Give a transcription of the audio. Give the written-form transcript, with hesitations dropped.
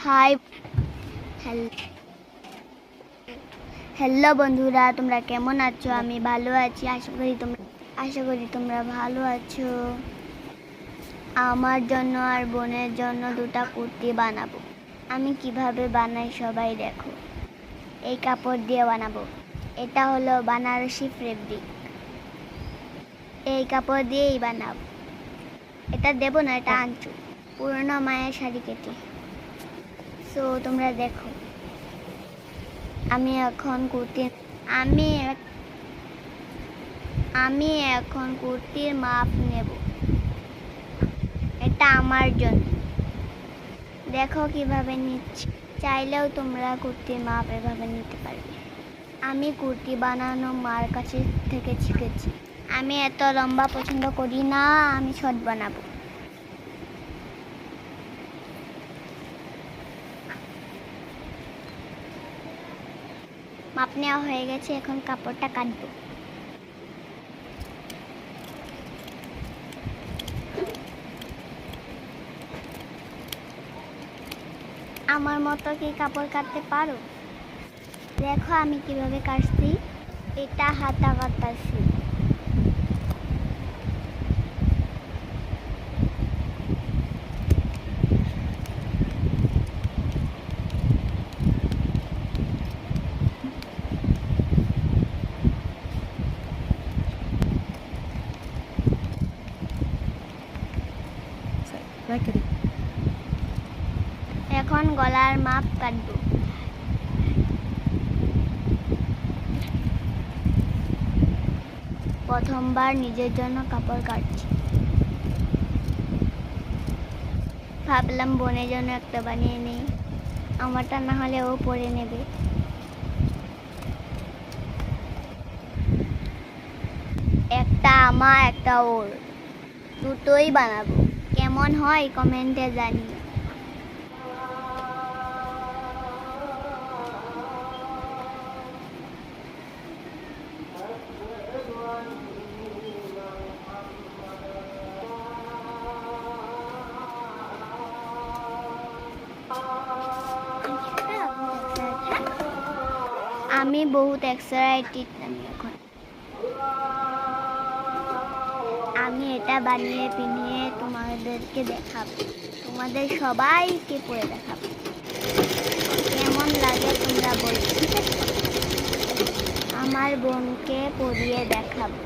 Hi hello বন্ধুরা, তোমরা কেমন আছো? আমি ভালো আছি। আশা করি তোমরা ভালো আছো। আমার জন্য আর বোনের জন্য দুটো কুর্তি বানাবো। আমি কিভাবে বানাই সবাই দেখো। এই কাপড় দিয়ে বানাবো। এটা হলো বানারসি ফেব্রিক। এই কাপড় দিয়েই বানাবো। এটা দেবো না, এটা আনছো পুরনো মায়ের শাড়ি কেটে। সো তোমরা দেখো। আমি এখন কুর্তির মাপ নেব। এটা আমার জন্য। দেখো কিভাবে নিচ্ছি। চাইলেও তোমরা কুর্তির মাপ এভাবে নিতে পারবে। আমি কুর্তি বানানো মার কাছে থেকে শিখেছি। আমি এত লম্বা পছন্দ করি না, আমি শর্ট বানাবো। মাপ নেওয়া হয়ে গেছে, এখন কাপড়টা কাটবো। আমার মতো কি কাপড় কাটতে পারো? দেখো আমি কিভাবে কাটছি। এটা হাতা কাটতেছি। এখন গলার মাপ কাটবো। প্রথমবার নিজের জন্য কাপড় কাটছি। ভাবলাম বোনের জন্য একটা বানিয়ে নেই, আমারটা না হলে ও পরে নেবে। একটা আমার একটা ওর, দুটোই বানাবো। কেমন হয় কমেন্টে জানিও। আমি বহুত এক্সাইটেড। আমি এটা বানিয়ে পিনিয়ে তোমাদেরকে দেখাবো। তোমাদের সবাইকে পরে দেখাবো। কেমন লাগে তোমরা বলো, ঠিক আছে? আমার বোনকে পরিয়ে দেখাবো।